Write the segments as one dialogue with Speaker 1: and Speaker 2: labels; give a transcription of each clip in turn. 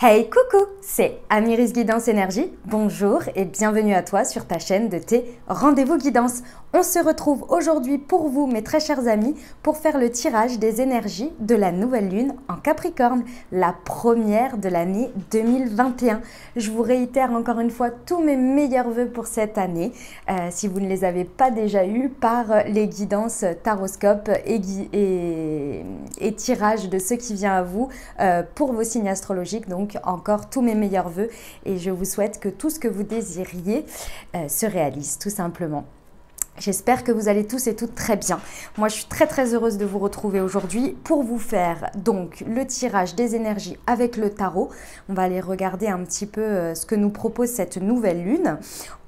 Speaker 1: Hey coucou, c'est Amiris Guidance Énergie. Bonjour et bienvenue à toi sur ta chaîne de tes rendez-vous guidance. On se retrouve aujourd'hui pour vous, mes très chers amis, pour faire le tirage des énergies de la nouvelle lune en Capricorne, la première de l'année 2021. Je vous réitère encore une fois tous mes meilleurs vœux pour cette année, si vous ne les avez pas déjà eus, par les guidances taroscope et tirage de ce qui vient à vous pour vos signes astrologiques. Donc encore tous mes meilleurs vœux et je vous souhaite que tout ce que vous désiriez se réalise tout simplement. J'espère que vous allez tous et toutes très bien. Moi, je suis très heureuse de vous retrouver aujourd'hui pour vous faire donc le tirage des énergies avec le tarot. On va aller regarder un petit peu ce que nous propose cette nouvelle lune.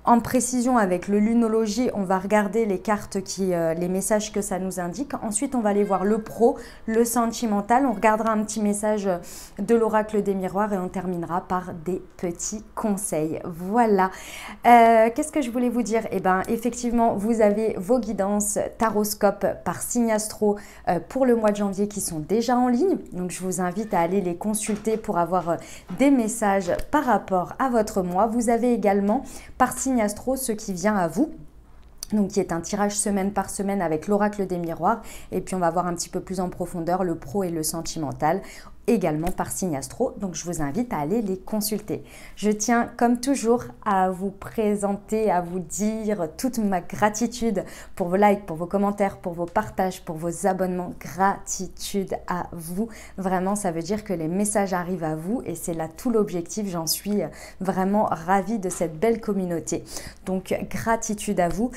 Speaker 1: En précision avec le lunologie, on va regarder les cartes, les messages que ça nous indique. Ensuite, on va aller voir le pro, le sentimental. On regardera un petit message de l'oracle des miroirs et on terminera par des petits conseils. Voilà. Qu'est-ce que je voulais vous dire? Eh bien, effectivement, vous avez vos guidances taroscope par signe astro pour le mois de janvier qui sont déjà en ligne. Donc, je vous invite à aller les consulter pour avoir des messages par rapport à votre mois. Vous avez également par signe astro ce qui vient à vous, donc qui est un tirage semaine par semaine avec l'oracle des miroirs, et puis on va voir un petit peu plus en profondeur le pro et le sentimental également par signe astro, donc je vous invite à aller les consulter. Je tiens comme toujours à vous présenter, à vous dire toute ma gratitude pour vos likes, pour vos commentaires, pour vos partages, pour vos abonnements. Gratitude à vous, vraiment ça veut dire que les messages arrivent à vous et c'est là tout l'objectif. J'en suis vraiment ravie de cette belle communauté, donc gratitude à vous.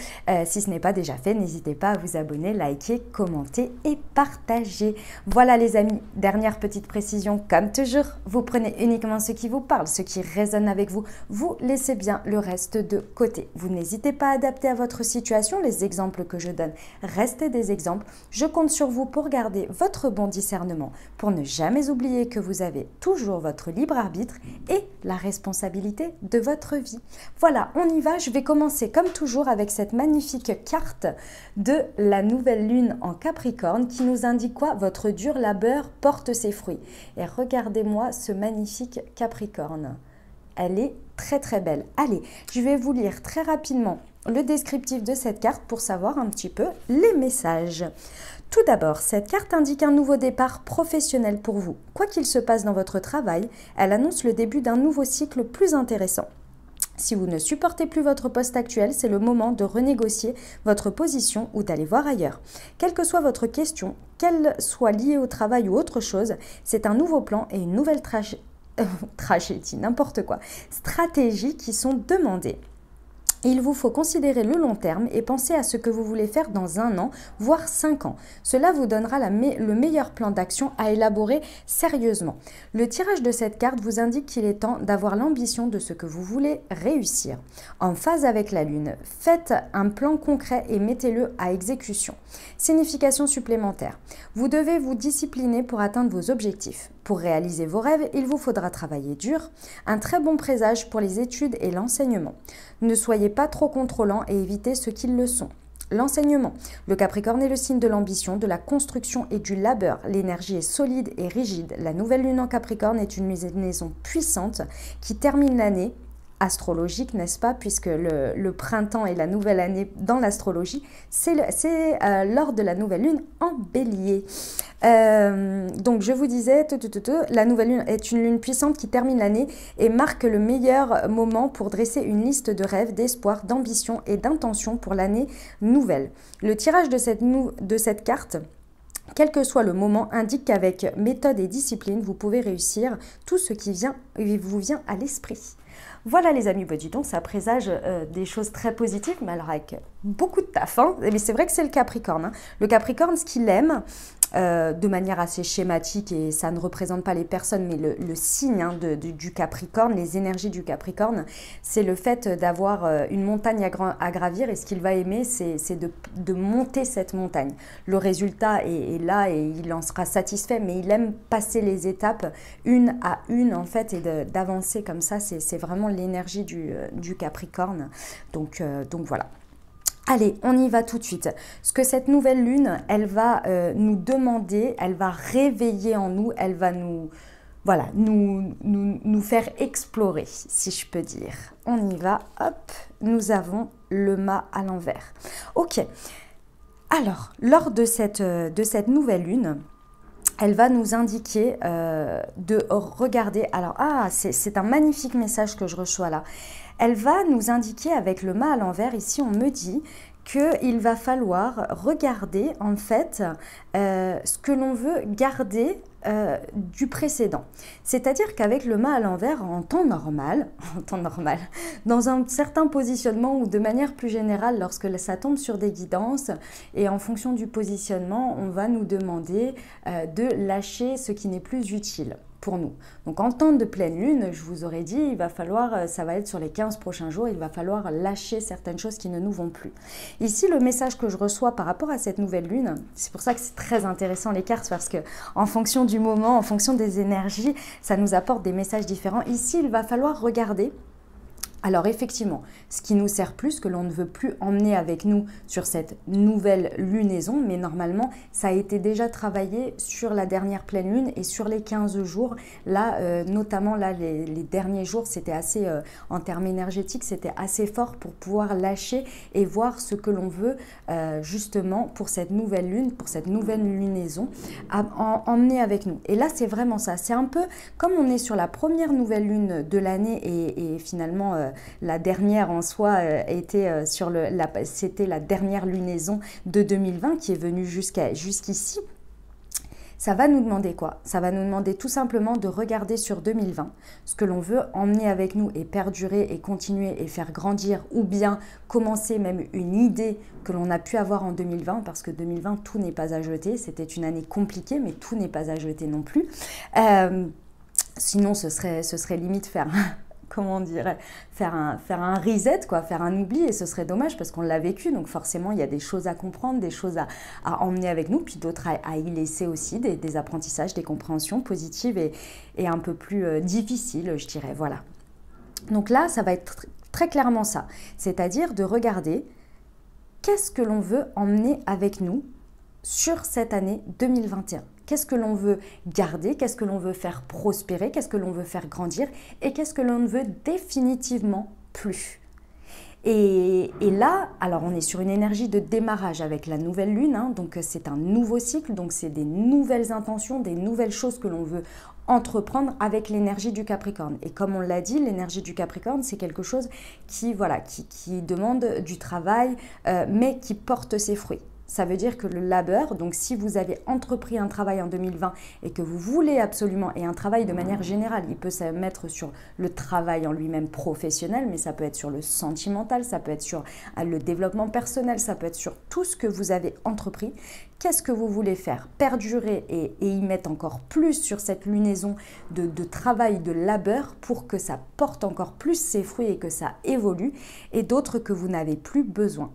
Speaker 1: Si ce n'est pas déjà fait, n'hésitez pas à vous abonner, liker, commenter et partager. Voilà les amis, dernière petite précision, comme toujours, vous prenez uniquement ce qui vous parle, ce qui résonne avec vous, vous laissez bien le reste de côté. Vous n'hésitez pas à adapter à votre situation, les exemples que je donne restent des exemples. Je compte sur vous pour garder votre bon discernement, pour ne jamais oublier que vous avez toujours votre libre arbitre et la responsabilité de votre vie. Voilà, on y va, je vais commencer comme toujours avec cette magnifique carte de la nouvelle lune en Capricorne qui nous indique quoi? Votre dur labeur porte ses fruits. Et regardez-moi ce magnifique Capricorne. Elle est très belle. Allez, je vais vous lire très rapidement le descriptif de cette carte pour savoir un petit peu les messages. Tout d'abord, cette carte indique un nouveau départ professionnel pour vous. Quoi qu'il se passe dans votre travail, elle annonce le début d'un nouveau cycle plus intéressant. Si vous ne supportez plus votre poste actuel, c'est le moment de renégocier votre position ou d'aller voir ailleurs. Quelle que soit votre question, qu'elle soit liée au travail ou autre chose, c'est un nouveau plan et une nouvelle tragédie, n'importe quoi, stratégie qui sont demandées. Il vous faut considérer le long terme et penser à ce que vous voulez faire dans 1 an, voire 5 ans. Cela vous donnera le meilleur plan d'action à élaborer sérieusement. Le tirage de cette carte vous indique qu'il est temps d'avoir l'ambition de ce que vous voulez réussir. En phase avec la lune, faites un plan concret et mettez-le à exécution. Signification supplémentaire. Vous devez vous discipliner pour atteindre vos objectifs. Pour réaliser vos rêves, il vous faudra travailler dur. Un très bon présage pour les études et l'enseignement. Ne soyez pas trop contrôlant et évitez ceux qui le sont. L'enseignement. Le Capricorne est le signe de l'ambition, de la construction et du labeur. L'énergie est solide et rigide. La nouvelle lune en Capricorne est une maison puissante qui termine l'année astrologique, n'est-ce pas, puisque le printemps et la nouvelle année dans l'astrologie, c'est lors de la nouvelle lune en bélier. Donc je vous disais, la nouvelle lune est une lune puissante qui termine l'année et marque le meilleur moment pour dresser une liste de rêves, d'espoirs, d'ambitions et d'intentions pour l'année nouvelle. Le tirage de cette carte, quel que soit le moment, indique qu'avec méthode et discipline, vous pouvez réussir tout ce qui vous vient à l'esprit. Voilà les amis, dis donc, ça présage des choses très positives, mais alors avec beaucoup de taf, hein. Mais c'est vrai que c'est le Capricorne, hein. Le Capricorne, ce qu'il aime, de manière assez schématique, et ça ne représente pas les personnes, mais le signe hein, du Capricorne, les énergies du Capricorne, c'est le fait d'avoir une montagne à gravir, et ce qu'il va aimer, c'est de monter cette montagne. Le résultat est là et il en sera satisfait, mais il aime passer les étapes une à une en fait, et d'avancer comme ça, c'est vraiment l'énergie du Capricorne, donc voilà. Allez, on y va tout de suite. Ce que cette nouvelle lune, elle va nous demander, elle va réveiller en nous, elle va nous voilà, nous faire explorer, si je peux dire. On y va, hop, nous avons le mât à l'envers. Ok, alors, lors de cette nouvelle lune, elle va nous indiquer de regarder, alors, c'est un magnifique message que je reçois là. Elle va nous indiquer avec le mât à l'envers, ici on me dit qu'il va falloir regarder en fait ce que l'on veut garder du précédent. C'est-à-dire qu'avec le mât à l'envers, en temps normal, dans un certain positionnement ou de manière plus générale, lorsque ça tombe sur des guidances et en fonction du positionnement, on va nous demander de lâcher ce qui n'est plus utile pour nous. Donc en temps de pleine lune, je vous aurais dit, il va falloir, ça va être sur les 15 prochains jours, il va falloir lâcher certaines choses qui ne nous vont plus. Ici, le message que je reçois par rapport à cette nouvelle lune, c'est pour ça que c'est très intéressant les cartes, parce que en fonction du moment, en fonction des énergies, ça nous apporte des messages différents. Ici, il va falloir regarder. Alors effectivement, ce qui nous sert plus, que l'on ne veut plus emmener avec nous sur cette nouvelle lunaison, mais normalement, ça a été déjà travaillé sur la dernière pleine lune et sur les 15 jours. Là, notamment là, les derniers jours, c'était assez, en termes énergétiques, c'était assez fort pour pouvoir lâcher et voir ce que l'on veut justement pour cette nouvelle lune, pour cette nouvelle lunaison, emmener avec nous. Et là, c'est vraiment ça. C'est un peu comme on est sur la première nouvelle lune de l'année et finalement, la dernière en soi c'était la dernière lunaison de 2020 qui est venue jusqu'ici. Ça va nous demander quoi? Ça va nous demander tout simplement de regarder sur 2020 ce que l'on veut emmener avec nous et perdurer et continuer et faire grandir, ou bien commencer même une idée que l'on a pu avoir en 2020, parce que 2020, tout n'est pas à jeter. C'était une année compliquée, mais tout n'est pas à jeter non plus. Sinon, ce serait limite faire... comment on dirait, faire un reset, quoi, faire un oubli, et ce serait dommage parce qu'on l'a vécu, donc forcément il y a des choses à comprendre, des choses à emmener avec nous, puis d'autres à y laisser aussi, des apprentissages, des compréhensions positives et un peu plus difficiles, je dirais, voilà. Donc là, ça va être très clairement ça, c'est-à-dire de regarder qu'est-ce que l'on veut emmener avec nous sur cette année 2021. Qu'est-ce que l'on veut garder, qu'est-ce que l'on veut faire prospérer, qu'est-ce que l'on veut faire grandir et qu'est-ce que l'on ne veut définitivement plus. Et là, alors on est sur une énergie de démarrage avec la nouvelle lune, hein, donc c'est un nouveau cycle, donc c'est des nouvelles intentions, des nouvelles choses que l'on veut entreprendre avec l'énergie du Capricorne. Et comme on l'a dit, l'énergie du Capricorne, c'est quelque chose qui demande du travail, mais qui porte ses fruits. Ça veut dire que le labeur, donc si vous avez entrepris un travail en 2020 et que vous voulez absolument, et un travail de manière générale, il peut se mettre sur le travail en lui-même professionnel, mais ça peut être sur le sentimental, ça peut être sur le développement personnel, ça peut être sur tout ce que vous avez entrepris. Qu'est-ce que vous voulez faire? Perdurer et y mettre encore plus sur cette lunaison de travail, de labeur pour que ça porte encore plus ses fruits et que ça évolue, et d'autres que vous n'avez plus besoin.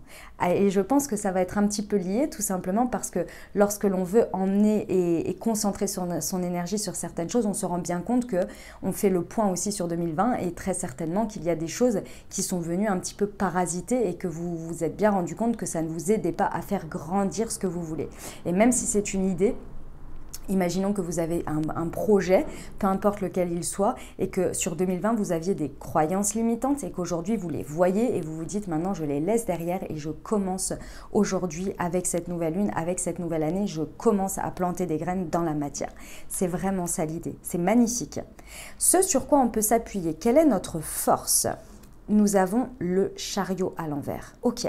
Speaker 1: Et je pense que ça va être un petit peu lié tout simplement parce que lorsque l'on veut emmener et concentrer son énergie sur certaines choses, on se rend bien compte qu'on fait le point aussi sur 2020 et très certainement qu'il y a des choses qui sont venues un petit peu parasiter et que vous vous êtes bien rendu compte que ça ne vous aidait pas à faire grandir ce que vous voulez. Et même si c'est une idée, imaginons que vous avez un projet, peu importe lequel il soit, et que sur 2020, vous aviez des croyances limitantes et qu'aujourd'hui, vous les voyez et vous vous dites maintenant, je les laisse derrière et je commence aujourd'hui avec cette nouvelle lune, avec cette nouvelle année, je commence à planter des graines dans la matière. C'est vraiment ça l'idée. C'est magnifique. Ce sur quoi on peut s'appuyer, quelle est notre force? Nous avons le chariot à l'envers. Ok.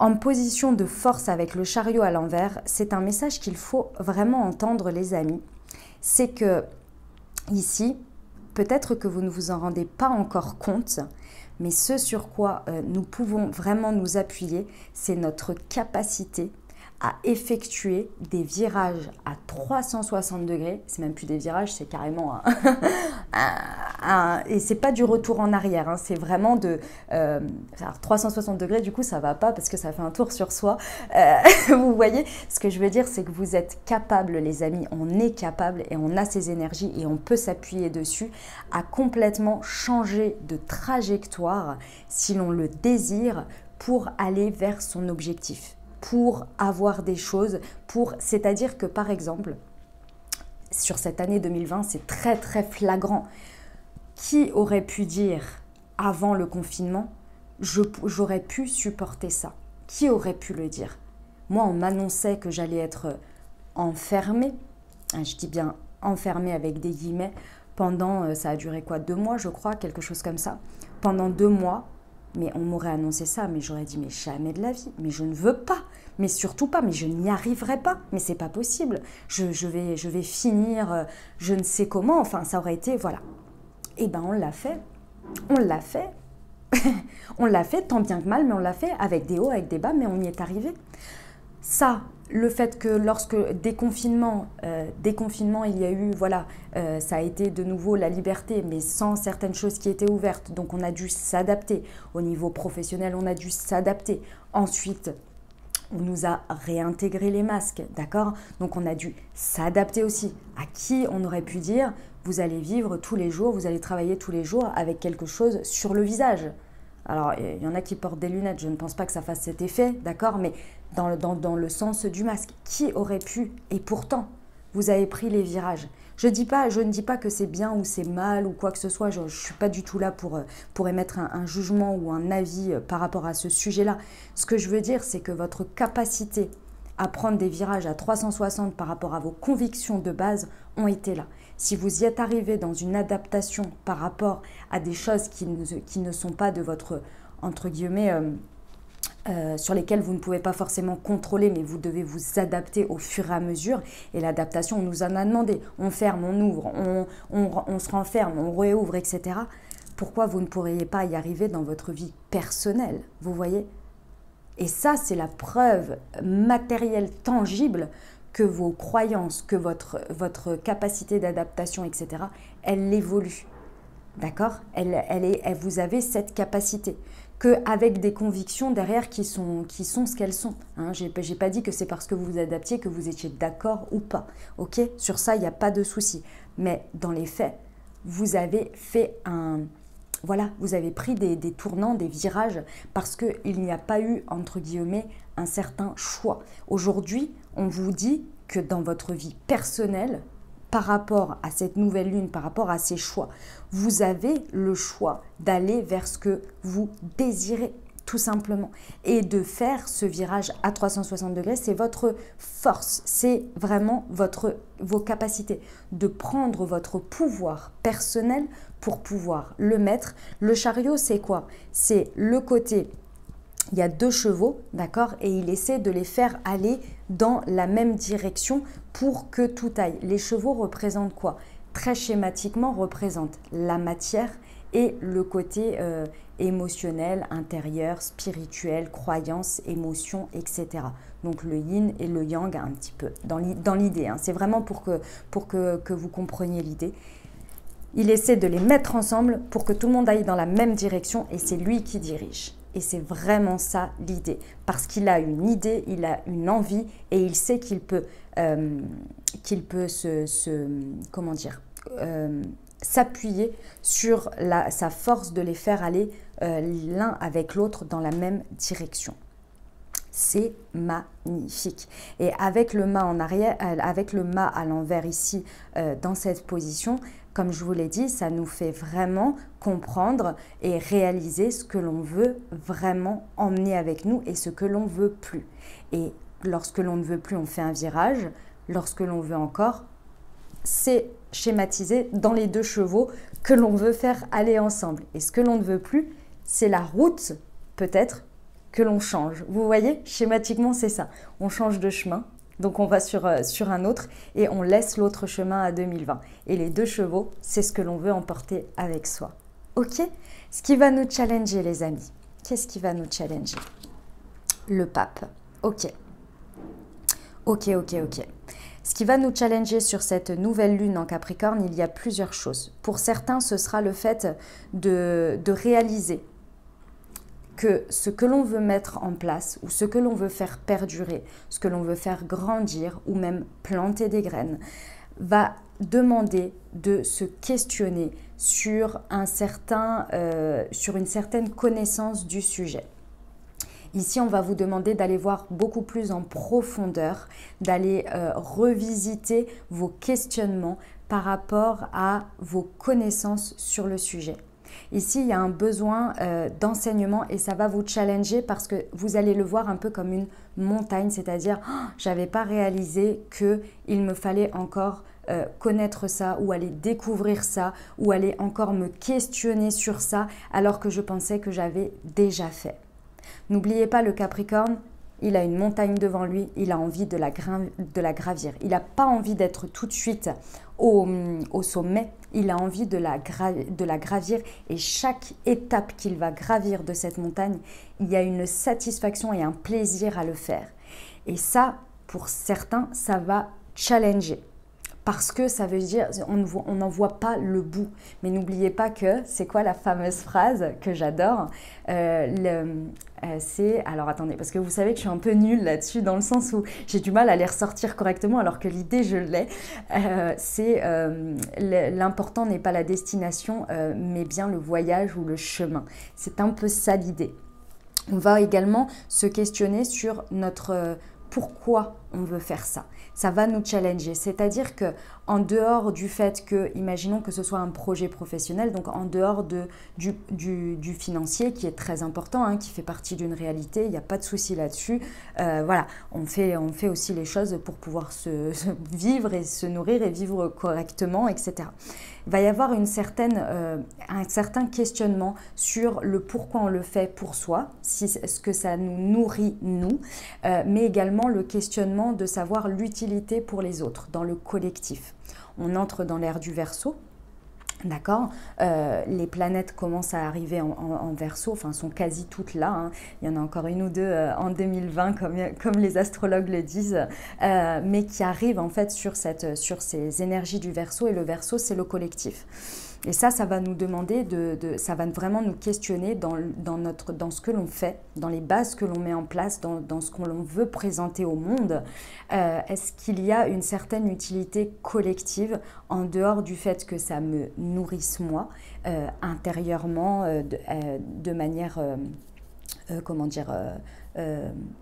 Speaker 1: En position de force avec le chariot à l'envers, c'est un message qu'il faut vraiment entendre, les amis. C'est que ici, peut-être que vous ne vous en rendez pas encore compte, mais ce sur quoi nous pouvons vraiment nous appuyer, c'est notre capacité à effectuer des virages à 360 degrés. C'est même plus des virages, c'est carrément et c'est pas du retour en arrière, hein, c'est vraiment alors 360 degrés, du coup ça va pas parce que ça fait un tour sur soi. Vous voyez, ce que je veux dire, c'est que vous êtes capables, les amis, on est capable et on a ces énergies et on peut s'appuyer dessus à complètement changer de trajectoire si l'on le désire pour aller vers son objectif, pour avoir des choses, c'est-à-dire que par exemple, sur cette année 2020, c'est très très flagrant. Qui aurait pu dire avant le confinement, j'aurais pu supporter ça? Qui aurait pu le dire? Moi, on m'annonçait que j'allais être enfermée, je dis bien enfermée avec des guillemets, pendant, ça a duré quoi, 2 mois je crois, quelque chose comme ça. Pendant 2 mois, mais on m'aurait annoncé ça, mais j'aurais dit, mais jamais de la vie, mais je ne veux pas, mais surtout pas, mais je n'y arriverai pas, mais c'est pas possible, je vais finir, je ne sais comment, enfin ça aurait été, voilà. Et ben on l'a fait, on l'a fait, on l'a fait tant bien que mal, mais on l'a fait avec des hauts, avec des bas, mais on y est arrivé. Ça, le fait que lorsque déconfinement, il y a eu, voilà, ça a été de nouveau la liberté, mais sans certaines choses qui étaient ouvertes. Donc on a dû s'adapter. Au niveau professionnel, on a dû s'adapter. Ensuite, on nous a réintégré les masques, d'accord? Donc on a dû s'adapter aussi. À qui on aurait pu dire, vous allez vivre tous les jours, vous allez travailler tous les jours avec quelque chose sur le visage. Alors, il y en a qui portent des lunettes, je ne pense pas que ça fasse cet effet, d'accord? Mais dans le sens du masque, qui aurait pu? Et pourtant, vous avez pris les virages. Je ne dis pas que c'est bien ou c'est mal ou quoi que ce soit. Je ne suis pas du tout là pour émettre un jugement ou un avis par rapport à ce sujet-là. Ce que je veux dire, c'est que votre capacité à prendre des virages à 360 par rapport à vos convictions de base ont été là. Si vous y êtes arrivé dans une adaptation par rapport à des choses qui ne sont pas de votre, entre guillemets, sur lesquelles vous ne pouvez pas forcément contrôler, mais vous devez vous adapter au fur et à mesure. Et l'adaptation, on nous en a demandé. On ferme, on ouvre, on se renferme, on réouvre, etc. Pourquoi vous ne pourriez pas y arriver dans votre vie personnelle? Vous voyez? Et ça, c'est la preuve matérielle, tangible, que vos croyances, que votre capacité d'adaptation, etc., elle évolue. D'accord? Vous avez cette capacité. Qu'avec des convictions derrière qui sont ce qu'elles sont. Hein, je n'ai pas dit que c'est parce que vous vous adaptiez que vous étiez d'accord ou pas. Ok? Sur ça, il n'y a pas de souci. Mais dans les faits, vous avez fait voilà, vous avez pris des tournants, des virages, parce qu'il n'y a pas eu, entre guillemets, un certain choix. Aujourd'hui, on vous dit que dans votre vie personnelle, par rapport à cette nouvelle lune, par rapport à ces choix, vous avez le choix d'aller vers ce que vous désirez, tout simplement. Et de faire ce virage à 360 degrés, c'est votre force, c'est vraiment vos capacités de prendre votre pouvoir personnel pour pouvoir le mettre. Le chariot, c'est quoi? C'est le côté, il y a 2 chevaux, d'accord? Et il essaie de les faire aller dans la même direction pour que tout aille. Les chevaux représentent quoi? Très schématiquement, représentent la matière et le côté émotionnel, intérieur, spirituel, croyance, émotion, etc. Donc le yin et le yang un petit peu, dans l'idée. Hein. C'est vraiment pour que vous compreniez l'idée. Il essaie de les mettre ensemble pour que tout le monde aille dans la même direction et c'est lui qui dirige. Et c'est vraiment ça l'idée. Parce qu'il a une idée, il a une envie et il sait qu'il peut s'appuyer sur sa force de les faire aller l'un avec l'autre dans la même direction. C'est magnifique. Et avec le mât en arrière, avec le mât à l'envers ici, dans cette position, comme je vous l'ai dit, ça nous fait vraiment comprendre et réaliser ce que l'on veut vraiment emmener avec nous et ce que l'on veut plus. Et lorsque l'on ne veut plus, on fait un virage. Lorsque l'on veut encore, c'est schématisé dans les 2 chevaux que l'on veut faire aller ensemble. Et ce que l'on ne veut plus, c'est la route, peut-être, que l'on change. Vous voyez, schématiquement, c'est ça. On change de chemin. Donc, on va sur un autre et on laisse l'autre chemin à 2020. Et les 2 chevaux, c'est ce que l'on veut emporter avec soi. Ok? Ce qui va nous challenger, les amis. Qu'est-ce qui va nous challenger? Le pape. Ok. Ok. Ce qui va nous challenger sur cette nouvelle lune en Capricorne, il y a plusieurs choses. Pour certains, ce sera le fait de réaliser que ce que l'on veut mettre en place ou ce que l'on veut faire perdurer, ce que l'on veut faire grandir ou même planter des graines, va demander de se questionner sur une certaine connaissance du sujet. Ici, on va vous demander d'aller voir beaucoup plus en profondeur, d'aller revisiter vos questionnements par rapport à vos connaissances sur le sujet. Ici, il y a un besoin d'enseignement et ça va vous challenger parce que vous allez le voir un peu comme une montagne, c'est-à-dire oh, je n'avais pas réalisé qu'il me fallait encore connaître ça ou aller découvrir ça ou aller encore me questionner sur ça alors que je pensais que j'avais déjà fait. N'oubliez pas le Capricorne, il a une montagne devant lui, il a envie de la gravir. Il n'a pas envie d'être tout de suite au sommet, il a envie de la gravir et chaque étape qu'il va gravir de cette montagne, il y a une satisfaction et un plaisir à le faire. Et ça, pour certains, ça va challenger. Parce que ça veut dire, on n'en voit pas le bout. Mais n'oubliez pas que, c'est quoi la fameuse phrase que j'adore c'est, alors attendez, parce que vous savez que je suis un peu nulle là-dessus, dans le sens où j'ai du mal à les ressortir correctement, alors que l'idée, je l'ai. L'important n'est pas la destination, mais bien le voyage ou le chemin. C'est un peu ça l'idée. On va également se questionner sur notre pourquoi on veut faire ça. Ça va nous challenger, c'est-à-dire que en dehors du fait que, imaginons que ce soit un projet professionnel, donc en dehors du financier qui est très important, hein, qui fait partie d'une réalité, il n'y a pas de souci là-dessus. Voilà, on fait aussi les choses pour pouvoir se vivre et se nourrir et vivre correctement, etc. Il va y avoir un certain questionnement sur le pourquoi on le fait pour soi, ce que ça nous nourrit nous, mais également le questionnement de savoir l'utilité pour les autres, dans le collectif. On entre dans l'ère du Verseau, d'accord, les planètes commencent à arriver en Verseau, enfin sont quasi toutes là, hein. Il y en a encore une ou deux en 2020 comme les astrologues le disent, mais qui arrivent en fait sur ces énergies du Verseau, et le Verseau c'est le collectif. Et ça va nous demander, ça va vraiment nous questionner dans ce que l'on fait, dans les bases que l'on met en place, dans ce qu'on veut présenter au monde. Est-ce qu'il y a une certaine utilité collective en dehors du fait que ça me nourrisse moi, intérieurement, de manière, comment dire,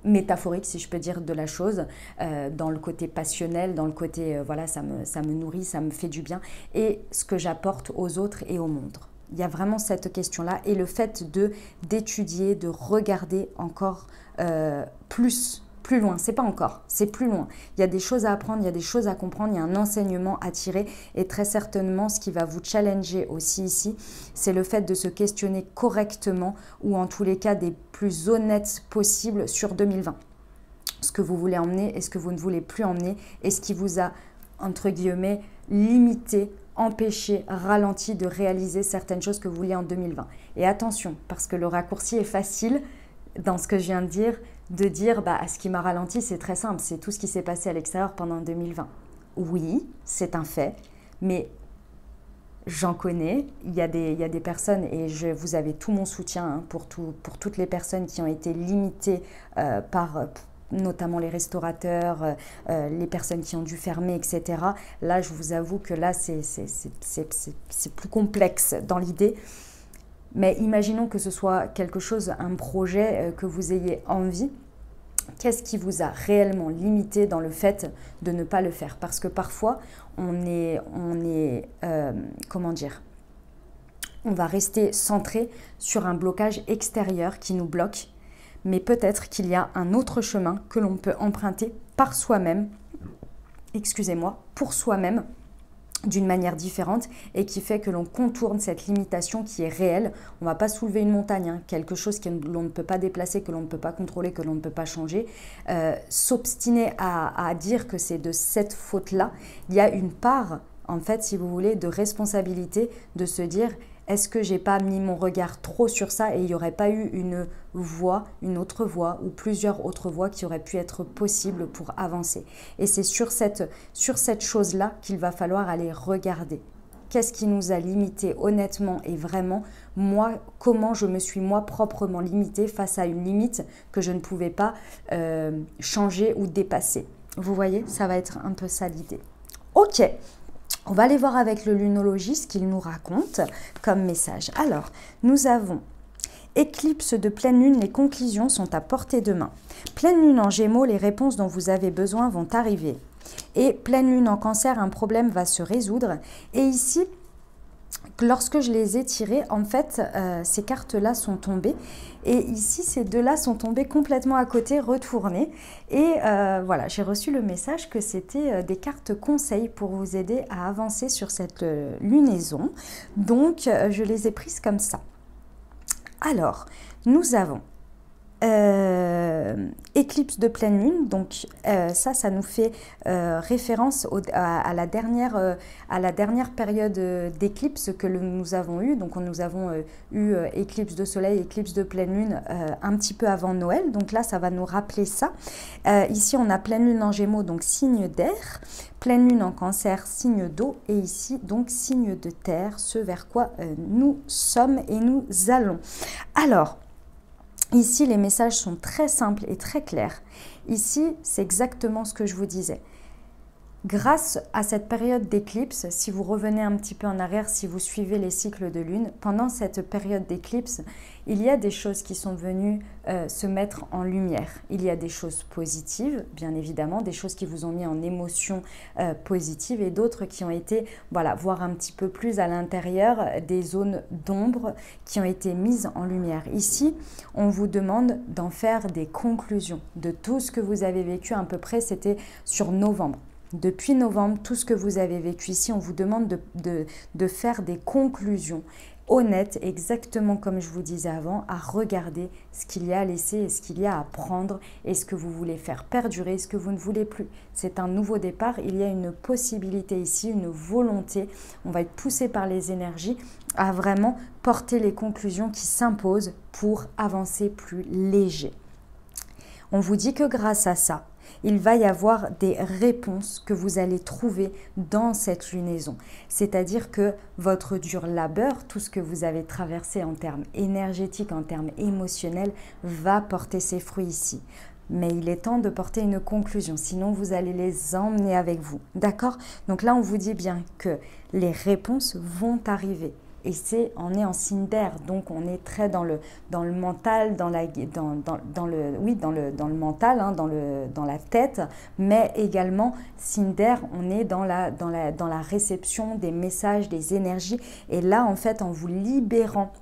Speaker 1: métaphorique, si je peux dire, de la chose, dans le côté passionnel, dans le côté voilà, ça me nourrit, ça me fait du bien, et ce que j'apporte aux autres et au monde. Il y a vraiment cette question-là, et le fait d'étudier, de regarder encore plus loin, c'est pas encore, c'est plus loin. Il y a des choses à apprendre, il y a des choses à comprendre, il y a un enseignement à tirer, et très certainement ce qui va vous challenger aussi ici, c'est le fait de se questionner correctement, ou en tous les cas des plus honnêtes possibles sur 2020. Ce que vous voulez emmener et ce que vous ne voulez plus emmener, et ce qui vous a, entre guillemets, limité, empêché, ralenti de réaliser certaines choses que vous vouliez en 2020. Et attention, parce que le raccourci est facile dans ce que je viens de dire, ce qui m'a ralenti, c'est très simple, c'est tout ce qui s'est passé à l'extérieur pendant 2020. Oui, c'est un fait, mais j'en connais, il y a des personnes, et vous avez tout mon soutien hein, pour toutes les personnes qui ont été limitées par notamment les restaurateurs, les personnes qui ont dû fermer, etc. Là, je vous avoue que là, c'est plus complexe dans l'idée. Mais imaginons que ce soit quelque chose, un projet que vous ayez envie. Qu'est-ce qui vous a réellement limité dans le fait de ne pas le faire? Parce que parfois, on va rester centré sur un blocage extérieur qui nous bloque. Mais peut-être qu'il y a un autre chemin que l'on peut emprunter par soi-même, pour soi-même, d'une manière différente, et qui fait que l'on contourne cette limitation qui est réelle. On ne va pas soulever une montagne, hein, quelque chose que l'on ne peut pas déplacer, que l'on ne peut pas contrôler, que l'on ne peut pas changer. S'obstiner à dire que c'est de cette faute-là, il y a une part, en fait, si vous voulez, de responsabilité, de se dire: est-ce que j'ai pas mis mon regard trop sur ça, et il n'y aurait pas eu une autre voie ou plusieurs autres voies qui auraient pu être possibles pour avancer? Et c'est sur cette chose-là qu'il va falloir aller regarder. Qu'est-ce qui nous a limités honnêtement et vraiment? Moi, comment je me suis moi proprement limitée face à une limite que je ne pouvais pas changer ou dépasser? Vous voyez, ça va être un peu ça l'idée. Ok. On va aller voir avec le lunologie ce qu'il nous raconte comme message. Alors, nous avons Éclipse de pleine lune, les conclusions sont à portée de main. Pleine lune en Gémeaux, les réponses dont vous avez besoin vont arriver. Et pleine lune en Cancer, un problème va se résoudre. Et ici, lorsque je les ai tirées, en fait, ces cartes-là sont tombées. Et ici, ces deux-là sont tombées complètement à côté, retournées. Et voilà, j'ai reçu le message que c'était des cartes conseils pour vous aider à avancer sur cette lunaison. Donc, je les ai prises comme ça. Alors, nous avons éclipse de pleine lune, donc ça nous fait référence à la dernière période d'éclipse que nous avons eue. Donc nous avons eu éclipse de soleil, éclipse de pleine lune un petit peu avant Noël, donc là ça va nous rappeler ça. Ici on a pleine lune en Gémeaux, donc signe d'air, pleine lune en Cancer, signe d'eau, et ici donc signe de terre, ce vers quoi nous sommes et nous allons. Alors, ici, les messages sont très simples et très clairs. Ici, c'est exactement ce que je vous disais. Grâce à cette période d'éclipse, si vous revenez un petit peu en arrière, si vous suivez les cycles de lune, pendant cette période d'éclipse, il y a des choses qui sont venues se mettre en lumière. Il y a des choses positives, bien évidemment, des choses qui vous ont mis en émotion positive, et d'autres qui ont été, voilà, voir un petit peu plus à l'intérieur, des zones d'ombre qui ont été mises en lumière. Ici, on vous demande d'en faire des conclusions de tout ce que vous avez vécu. À peu près, c'était sur novembre. Depuis novembre, tout ce que vous avez vécu ici, on vous demande de faire des conclusions honnêtes, exactement comme je vous disais avant, à regarder ce qu'il y a à laisser et ce qu'il y a à prendre, et ce que vous voulez faire perdurer, ce que vous ne voulez plus. C'est un nouveau départ, il y a une possibilité ici, une volonté. On va être poussé par les énergies à vraiment porter les conclusions qui s'imposent pour avancer plus léger. On vous dit que grâce à ça, il va y avoir des réponses que vous allez trouver dans cette lunaison. C'est-à-dire que votre dur labeur, tout ce que vous avez traversé en termes énergétiques, en termes émotionnels, va porter ses fruits ici. Mais il est temps de porter une conclusion, sinon vous allez les emmener avec vous. D'accord? Donc là, on vous dit bien que les réponses vont arriver. Et on est en signe d'air, donc on est très dans le mental, dans le mental, hein, dans la tête, mais également signe d'air, on est dans la réception des messages, des énergies. Et là, en fait, en vous libérant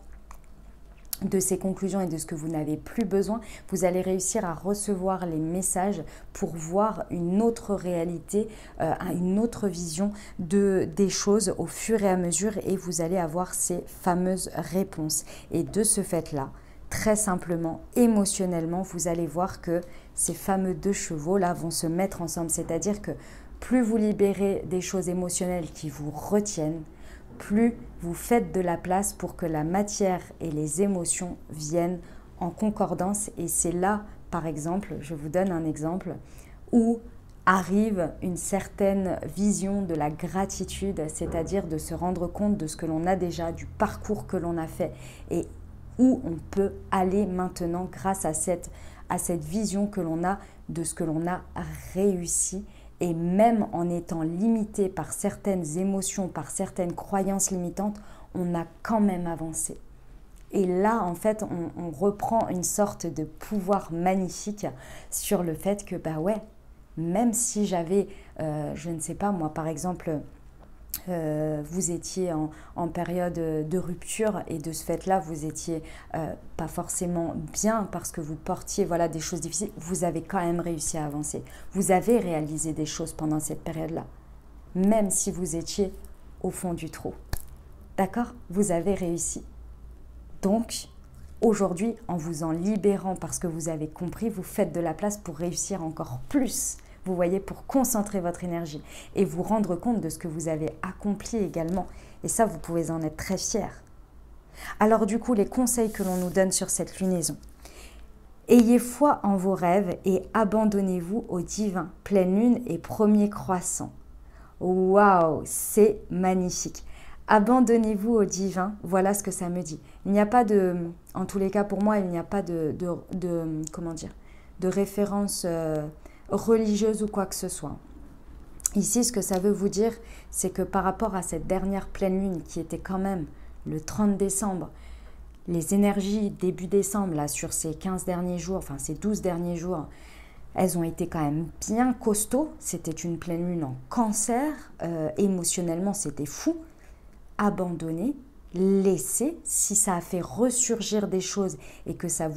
Speaker 1: de ces conclusions et de ce que vous n'avez plus besoin, vous allez réussir à recevoir les messages pour voir une autre réalité, une autre vision des choses au fur et à mesure, et vous allez avoir ces fameuses réponses. Et de ce fait-là, très simplement, émotionnellement, vous allez voir que ces fameux deux chevaux-là vont se mettre ensemble. C'est-à-dire que plus vous libérez des choses émotionnelles qui vous retiennent, plus vous faites de la place pour que la matière et les émotions viennent en concordance. Et c'est là, par exemple, je vous donne un exemple, où arrive une certaine vision de la gratitude, c'est-à-dire de se rendre compte de ce que l'on a déjà, du parcours que l'on a fait, et où on peut aller maintenant grâce à cette vision que l'on a de ce que l'on a réussi. Et même en étant limité par certaines émotions, par certaines croyances limitantes, on a quand même avancé. Et là, en fait, on reprend une sorte de pouvoir magnifique sur le fait que, bah ouais, même si j'avais, je ne sais pas, moi par exemple, vous étiez en période de rupture, et de ce fait-là, vous étiez pas forcément bien parce que vous portiez des choses difficiles, vous avez quand même réussi à avancer. Vous avez réalisé des choses pendant cette période-là, même si vous étiez au fond du trou. D'accord? Vous avez réussi. Donc, aujourd'hui, en vous en libérant parce que vous avez compris, vous faites de la place pour réussir encore plus. Vous voyez, pour concentrer votre énergie et vous rendre compte de ce que vous avez accompli également. Et ça, vous pouvez en être très fiers. Alors du coup, les conseils que l'on nous donne sur cette lunaison. Ayez foi en vos rêves et abandonnez-vous au divin. Pleine lune et premier croissant. Waouh, c'est magnifique. Abandonnez-vous au divin, voilà ce que ça me dit. Il n'y a pas en tous les cas pour moi, il n'y a pas comment dire, de référence religieuse ou quoi que ce soit. Ici, ce que ça veut vous dire, c'est que par rapport à cette dernière pleine lune qui était quand même le 30 décembre, les énergies début décembre, là, sur ces 15 derniers jours, enfin ces 12 derniers jours, elles ont été quand même bien costauds. C'était une pleine lune en cancer. Émotionnellement, c'était fou. Abandonner, laisser. Si ça a fait ressurgir des choses et que ça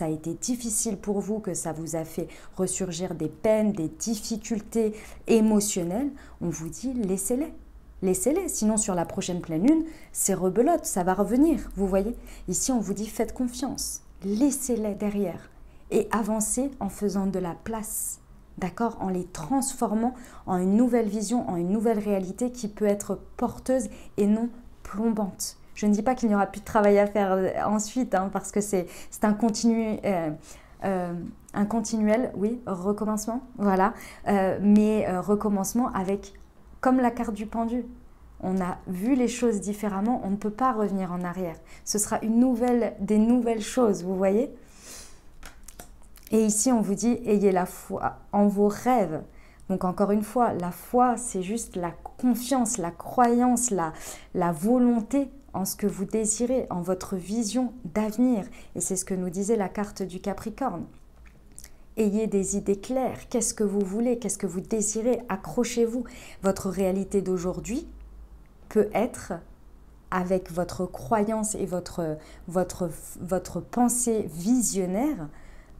Speaker 1: a été difficile pour vous, que ça vous a fait ressurgir des peines, des difficultés émotionnelles, on vous dit laissez-les. Laissez-les, sinon sur la prochaine pleine lune, c'est rebelote, ça va revenir, vous voyez. Ici, on vous dit faites confiance, laissez-les derrière et avancez en faisant de la place, d'accord, en les transformant en une nouvelle vision, en une nouvelle réalité qui peut être porteuse et non plombante. Je ne dis pas qu'il n'y aura plus de travail à faire ensuite, hein, parce que c'est un continuel, oui, recommencement, voilà, mais recommencement avec... Comme la carte du pendu, on a vu les choses différemment, on ne peut pas revenir en arrière. Ce sera des nouvelles choses, vous voyez? Et ici, on vous dit, ayez la foi en vos rêves. Donc encore une fois, la foi, c'est juste la confiance, la croyance, la volonté en ce que vous désirez, en votre vision d'avenir. Et c'est ce que nous disait la carte du Capricorne. Ayez des idées claires. Qu'est-ce que vous voulez? Qu'est-ce que vous désirez? Accrochez-vous. Votre réalité d'aujourd'hui peut être, avec votre croyance et votre pensée visionnaire,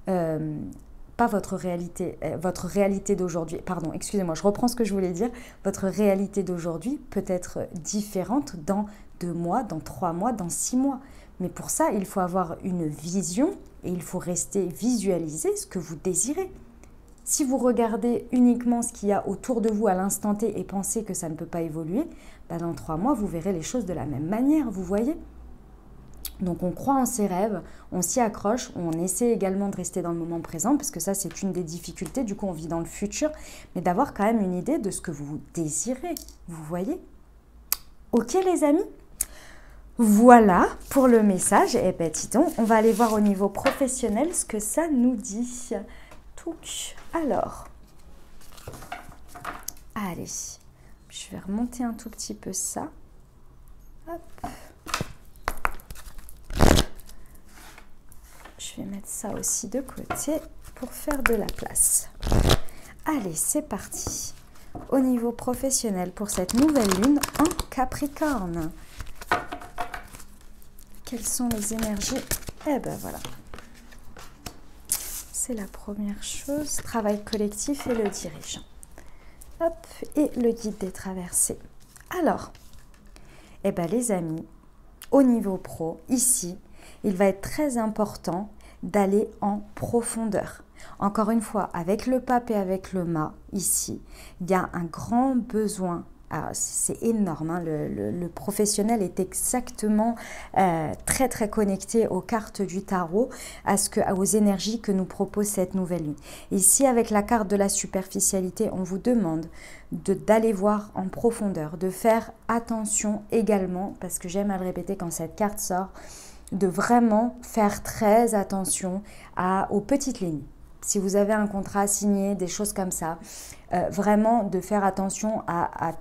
Speaker 1: pas votre réalité d'aujourd'hui. Pardon, excusez-moi, je reprends ce que je voulais dire. Votre réalité d'aujourd'hui peut être différente dans 2 mois, dans 3 mois, dans 6 mois. Mais pour ça, il faut avoir une vision et il faut rester visualiser ce que vous désirez. Si vous regardez uniquement ce qu'il y a autour de vous à l'instant T et pensez que ça ne peut pas évoluer, ben dans 3 mois, vous verrez les choses de la même manière, vous voyez. Donc on croit en ses rêves, on s'y accroche, on essaie également de rester dans le moment présent, parce que ça c'est une des difficultés, du coup on vit dans le futur, mais d'avoir quand même une idée de ce que vous désirez, vous voyez. Ok les amis ? Voilà pour le message. Et bien, dis donc, on va aller voir au niveau professionnel ce que ça nous dit. Touc. Alors, allez, je vais remonter un tout petit peu ça. Hop. Je vais mettre ça aussi de côté pour faire de la place. Allez, c'est parti. Au niveau professionnel pour cette nouvelle lune en Capricorne. Quelles sont les énergies? Eh ben voilà. C'est la première chose. Travail collectif et le dirigeant. Hop, et le guide des traversées. Alors, eh ben les amis, au niveau pro, ici, il va être très important d'aller en profondeur. Encore une fois, avec le pape et avec le mât, ici, il y a un grand besoin. C'est énorme, hein. Le professionnel est exactement très très connecté aux cartes du tarot, aux énergies que nous propose cette nouvelle lune. Ici, avec la carte de la superficialité, on vous demande d'aller voir en profondeur, de faire attention également, parce que j'aime à le répéter quand cette carte sort, de vraiment faire très attention aux petites lignes. Si vous avez un contrat signé, des choses comme ça, vraiment de faire attention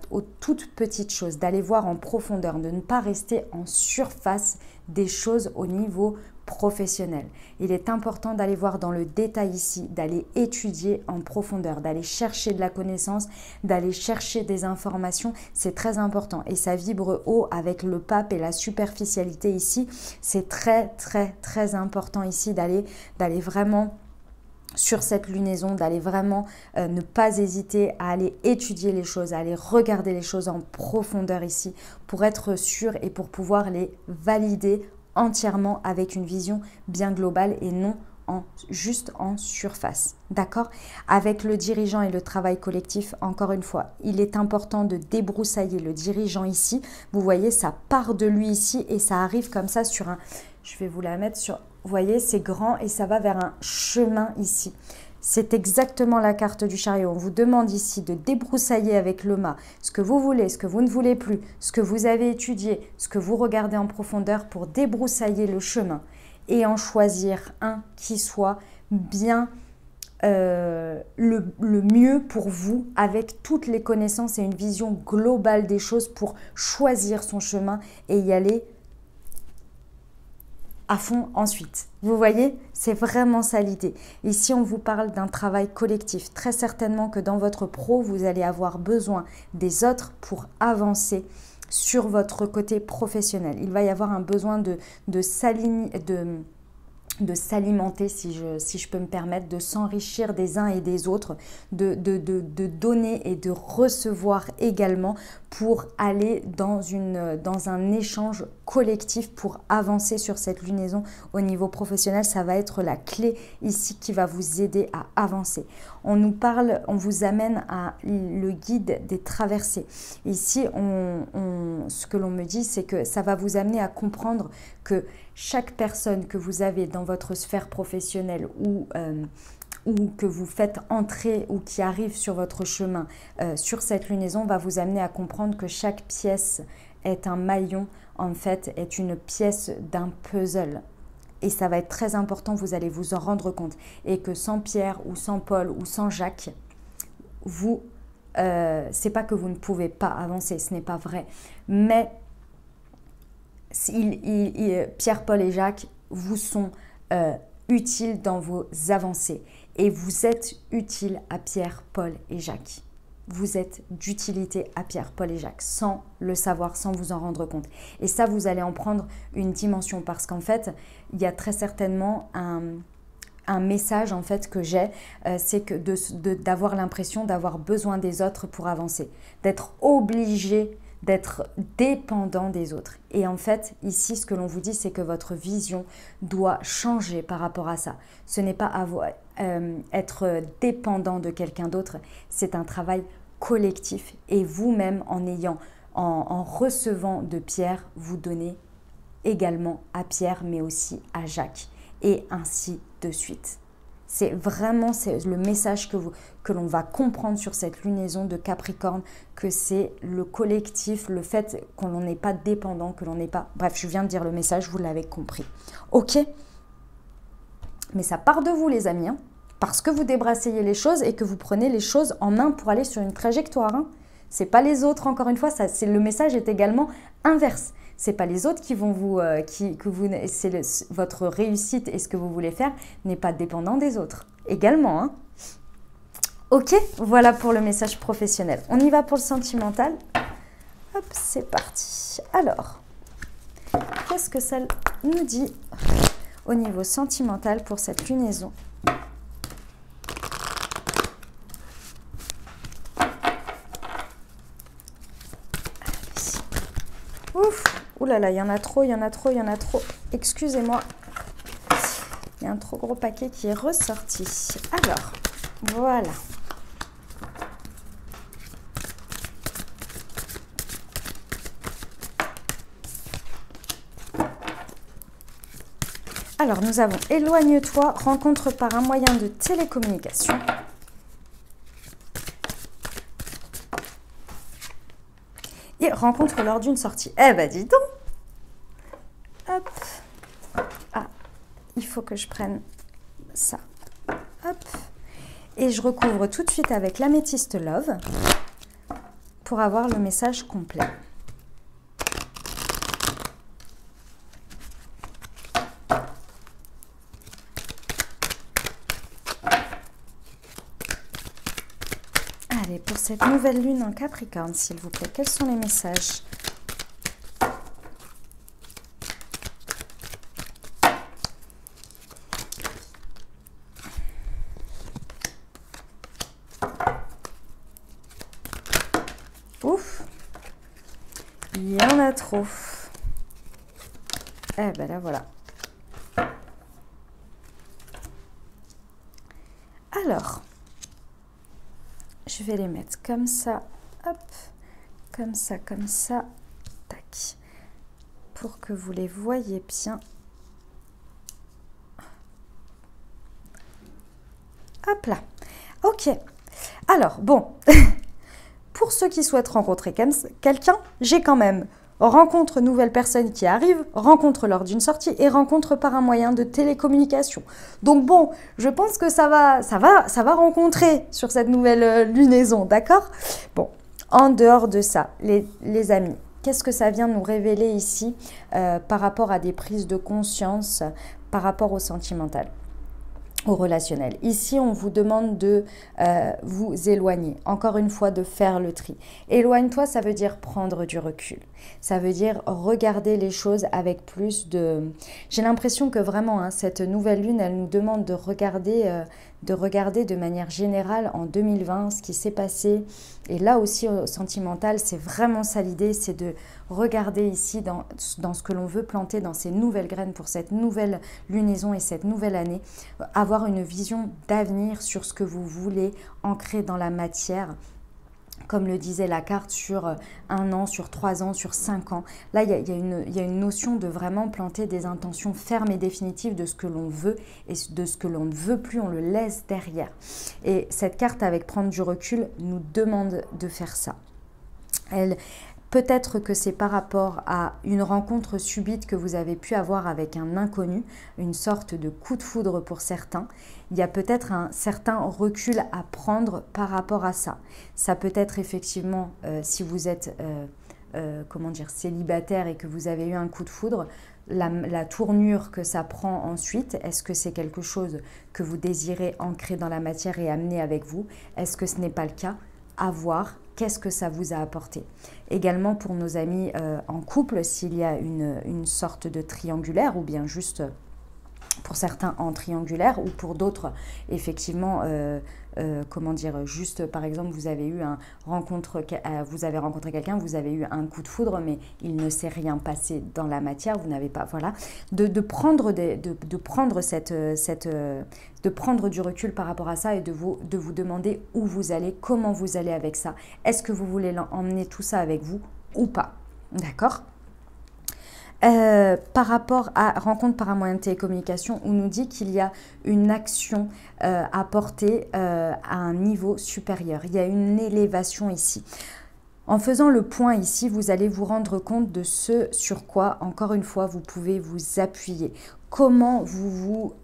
Speaker 1: aux toutes petites choses, d'aller voir en profondeur, de ne pas rester en surface des choses au niveau professionnel. Il est important d'aller voir dans le détail ici, d'aller étudier en profondeur, d'aller chercher de la connaissance, d'aller chercher des informations, c'est très important. Et ça vibre haut avec le pape et la superficialité ici, c'est très très très important ici d'aller vraiment sur cette lunaison, d'aller vraiment ne pas hésiter à aller étudier les choses, à aller regarder les choses en profondeur ici pour être sûr et pour pouvoir les valider entièrement avec une vision bien globale et non juste en surface. D'accord? Avec le dirigeant et le travail collectif, encore une fois, il est important de débroussailler le dirigeant ici. Vous voyez, ça part de lui ici et ça arrive comme ça sur un... Je vais vous la mettre sur... Vous voyez, c'est grand et ça va vers un chemin ici. C'est exactement la carte du chariot. On vous demande ici de débroussailler avec le mât ce que vous voulez, ce que vous ne voulez plus, ce que vous avez étudié, ce que vous regardez en profondeur pour débroussailler le chemin et en choisir un qui soit bien le mieux pour vous avec toutes les connaissances et une vision globale des choses pour choisir son chemin et y aller à fond ensuite. Vous voyez, c'est vraiment ça l'idée. Ici, on vous parle d'un travail collectif. Très certainement que dans votre pro, vous allez avoir besoin des autres pour avancer sur votre côté professionnel. Il va y avoir un besoin de s'alimenter, si je peux me permettre, de s'enrichir des uns et des autres, de donner et de recevoir également pour aller dans un échange collectif pour avancer sur cette lunaison au niveau professionnel. Ça va être la clé ici qui va vous aider à avancer. On vous amène à le guide des traversées. Ici, ce que l'on me dit, c'est que ça va vous amener à comprendre que chaque personne que vous avez dans votre sphère professionnelle ou que vous faites entrer ou qui arrive sur votre chemin sur cette lunaison va vous amener à comprendre que chaque pièce est un maillon, en fait, est une pièce d'un puzzle. Et ça va être très important, vous allez vous en rendre compte. Et que sans Pierre ou sans Paul ou sans Jacques, c'est pas que vous ne pouvez pas avancer, ce n'est pas vrai. Mais Pierre, Paul et Jacques vous sont utiles dans vos avancées. Et vous êtes utile à Pierre, Paul et Jacques. Vous êtes d'utilité à Pierre, Paul et Jacques, sans le savoir, sans vous en rendre compte. Et ça, vous allez en prendre une dimension parce qu'en fait, il y a très certainement un message en fait que j'ai, c'est que d'avoir l'impression d'avoir besoin des autres pour avancer, d'être obligé, d'être dépendant des autres. Et en fait, ici, ce que l'on vous dit, c'est que votre vision doit changer par rapport à ça. Ce n'est pas être dépendant de quelqu'un d'autre, c'est un travail collectif. Et vous-même, en recevant de Pierre, vous donnez également à Pierre, mais aussi à Jacques. Et ainsi de suite. C'est vraiment le message que l'on va comprendre sur cette lunaison de Capricorne, que c'est le collectif, le fait qu'on n'est pas dépendant, que l'on n'est pas... Bref, je viens de dire le message, vous l'avez compris. Ok? Mais ça part de vous, les amis, hein, parce que vous débrassez les choses et que vous prenez les choses en main pour aller sur une trajectoire. Hein. Ce n'est pas les autres, encore une fois, le message est également inverse. Ce n'est pas les autres qui vont votre réussite et ce que vous voulez faire n'est pas dépendant des autres. Également, hein. Ok, voilà pour le message professionnel. On y va pour le sentimental. Hop, c'est parti. Alors, qu'est-ce que ça nous dit au niveau sentimental pour cette lunaison ? Ouf! Ouh là là, il y en a trop, il y en a trop, il y en a trop. Excusez-moi. Il y a un trop gros paquet qui est ressorti. Alors, voilà. Alors, nous avons éloigne-toi, rencontre par un moyen de télécommunication. Et rencontre lors d'une sortie. Eh ben, dis donc. Hop. Ah, il faut que je prenne ça. Hop. Et je recouvre tout de suite avec l'améthyste Love pour avoir le message complet. Allez, pour cette nouvelle lune en Capricorne, s'il vous plaît, quels sont les messages ? Ouf, il y en a trop. Eh ben là, voilà. Alors, je vais les mettre comme ça, hop, comme ça, tac, pour que vous les voyez bien. Hop là. Ok. Alors, bon, pour ceux qui souhaitent rencontrer quelqu'un, j'ai quand même rencontre nouvelle personne qui arrive, rencontre lors d'une sortie et rencontre par un moyen de télécommunication. Donc bon, je pense que ça va rencontrer sur cette nouvelle lunaison, d'accord? Bon, en dehors de ça, les amis, Qu'est-ce que ça vient nous révéler ici par rapport à des prises de conscience, par rapport au sentimental, au relationnel? Ici, on vous demande de vous éloigner. Encore une fois, de faire le tri. Éloigne-toi, ça veut dire prendre du recul. Ça veut dire regarder les choses avec plus de... J'ai l'impression que vraiment, hein, cette nouvelle lune, elle nous demande de regarder de manière générale en 2020 ce qui s'est passé. Et là aussi, au sentimental, c'est vraiment ça l'idée, c'est de regarder ici dans ce que l'on veut planter, dans ces nouvelles graines pour cette nouvelle lunaison et cette nouvelle année, avoir une vision d'avenir sur ce que vous voulez ancrer dans la matière. Comme le disait la carte, sur 1 an, sur 3 ans, sur 5 ans. Là, il y a une notion de vraiment planter des intentions fermes et définitives de ce que l'on veut et de ce que l'on ne veut plus, on le laisse derrière. Et cette carte avec prendre du recul nous demande de faire ça. Peut-être que c'est par rapport à une rencontre subite que vous avez pu avoir avec un inconnu, une sorte de coup de foudre pour certains. Il y a peut-être un certain recul à prendre par rapport à ça. Ça peut être effectivement, si vous êtes célibataire et que vous avez eu un coup de foudre, la tournure que ça prend ensuite. Est-ce que c'est quelque chose que vous désirez ancrer dans la matière et amener avec vous? Est-ce que ce n'est pas le cas? À voir. Qu'est-ce que ça vous a apporté? Également pour nos amis en couple, s'il y a une sorte de triangulaire ou bien juste pour certains en triangulaire ou pour d'autres effectivement juste par exemple vous avez rencontré quelqu'un, vous avez eu un coup de foudre mais il ne s'est rien passé dans la matière, vous n'avez pas, voilà, de prendre du recul par rapport à ça et de vous demander où vous allez, comment vous allez avec ça, est-ce que vous voulez emmener tout ça avec vous ou pas, d'accord? Par rapport à rencontre par un moyen de télécommunication, on nous dit qu'il y a une action à porter à un niveau supérieur. Il y a une élévation ici. En faisant le point ici, vous allez vous rendre compte de ce sur quoi, encore une fois, vous pouvez vous appuyer. Comment vous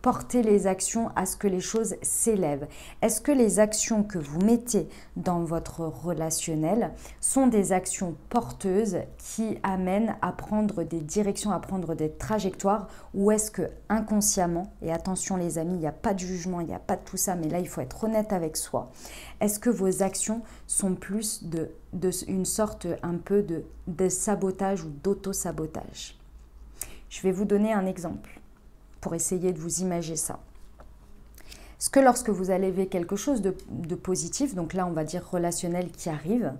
Speaker 1: portez les actions à ce que les choses s'élèvent. Est-ce que les actions que vous mettez dans votre relationnel sont des actions porteuses qui amènent à prendre des directions, à prendre des trajectoires, ou est-ce que inconsciemment, et attention les amis, il n'y a pas de jugement, il n'y a pas de tout ça, mais là il faut être honnête avec soi, est-ce que vos actions sont plus une sorte un peu de sabotage ou d'auto-sabotage? Je vais vous donner un exemple pour essayer de vous imaginer ça. Est-ce que lorsque vous allez vivre quelque chose de positif, donc là on va dire relationnel qui arrive,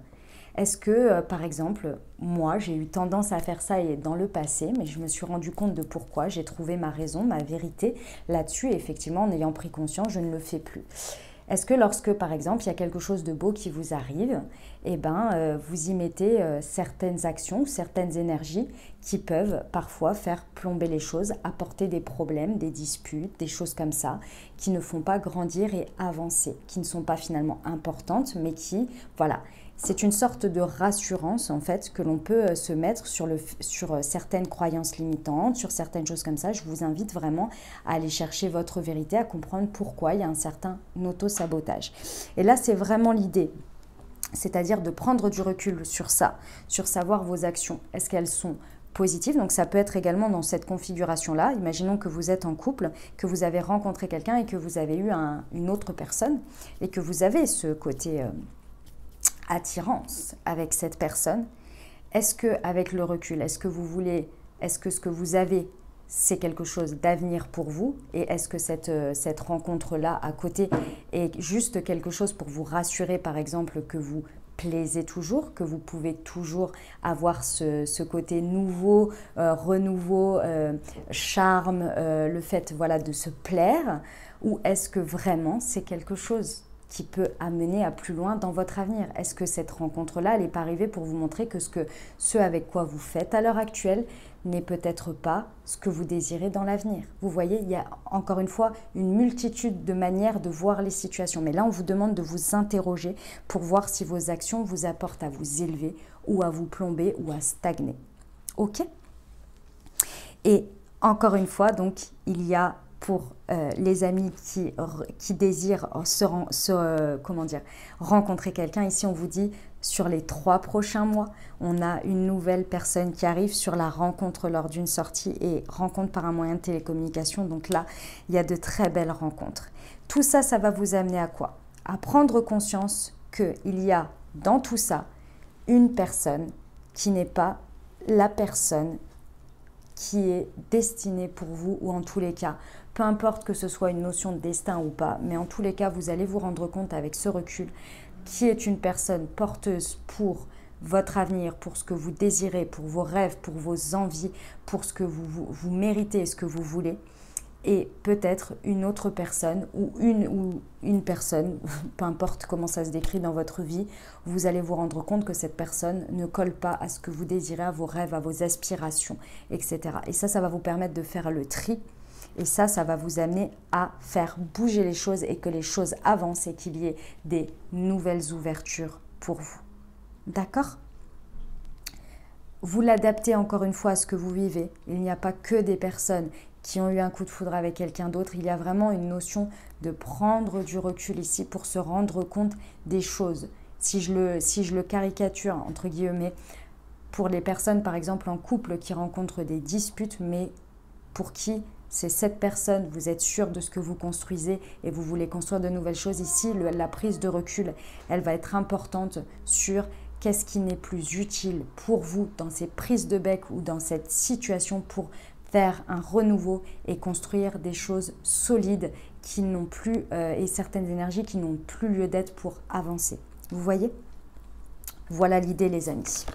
Speaker 1: est-ce que par exemple, moi j'ai eu tendance à faire ça dans le passé, mais je me suis rendu compte de pourquoi, j'ai trouvé ma raison, ma vérité là-dessus, et effectivement en ayant pris conscience, je ne le fais plus. Est-ce que lorsque, par exemple, il y a quelque chose de beau qui vous arrive, vous y mettez certaines actions, certaines énergies qui peuvent parfois faire plomber les choses, apporter des problèmes, des disputes, des choses comme ça, qui ne font pas grandir et avancer, qui ne sont pas finalement importantes, mais qui, voilà, c'est une sorte de rassurance en fait que l'on peut se mettre sur certaines croyances limitantes, sur certaines choses comme ça. Je vous invite vraiment à aller chercher votre vérité, à comprendre pourquoi il y a un certain auto-sabotage. Et là, c'est vraiment l'idée, c'est-à-dire de prendre du recul sur ça, sur savoir vos actions. Est-ce qu'elles sont positives? Donc ça peut être également dans cette configuration-là. Imaginons que vous êtes en couple, que vous avez rencontré quelqu'un et que vous avez eu une autre personne et que vous avez ce côté... attirance avec cette personne. Est-ce que avec le recul, est-ce que ce que vous avez, c'est quelque chose d'avenir pour vous, et est-ce que cette rencontre-là à côté est juste quelque chose pour vous rassurer, par exemple, que vous plaisez toujours, que vous pouvez toujours avoir ce côté nouveau, renouveau, charme, le fait voilà, de se plaire, ou est-ce que vraiment c'est quelque chose qui peut amener à plus loin dans votre avenir? Est-ce que cette rencontre-là, elle n'est pas arrivée pour vous montrer que ce avec quoi vous faites à l'heure actuelle n'est peut-être pas ce que vous désirez dans l'avenir? Vous voyez, il y a encore une fois une multitude de manières de voir les situations. Mais là, on vous demande de vous interroger pour voir si vos actions vous apportent à vous élever ou à vous plomber ou à stagner. Ok? Et encore une fois, donc, il y a pour les amis qui désirent rencontrer quelqu'un, ici on vous dit sur les 3 prochains mois. On a une nouvelle personne qui arrive sur la rencontre lors d'une sortie et rencontre par un moyen de télécommunication. Donc là, il y a de très belles rencontres. Tout ça, ça va vous amener à quoi? À prendre conscience qu'il y a dans tout ça une personne qui n'est pas la personne qui est destinée pour vous, ou en tous les cas, peu importe que ce soit une notion de destin ou pas, mais en tous les cas, vous allez vous rendre compte avec ce recul qui est une personne porteuse pour votre avenir, pour ce que vous désirez, pour vos rêves, pour vos envies, pour ce que vous méritez et ce que vous voulez. Et peut-être une autre personne ou une personne, peu importe comment ça se décrit dans votre vie, vous allez vous rendre compte que cette personne ne colle pas à ce que vous désirez, à vos rêves, à vos aspirations, etc. Et ça va vous permettre de faire le tri. Et ça va vous amener à faire bouger les choses et que les choses avancent et qu'il y ait des nouvelles ouvertures pour vous. D'accord ? Vous l'adaptez encore une fois à ce que vous vivez. Il n'y a pas que des personnes qui ont eu un coup de foudre avec quelqu'un d'autre. Il y a vraiment une notion de prendre du recul ici pour se rendre compte des choses. Si je le caricature, entre guillemets, pour les personnes, par exemple, en couple qui rencontrent des disputes, mais pour qui c'est cette personne, vous êtes sûr de ce que vous construisez et vous voulez construire de nouvelles choses. Ici, la prise de recul, elle va être importante sur qu'est-ce qui n'est plus utile pour vous dans ces prises de bec ou dans cette situation pour faire un renouveau et construire des choses solides qui n'ont plus, et certaines énergies qui n'ont plus lieu d'être pour avancer. Vous voyez? Voilà l'idée, les amis.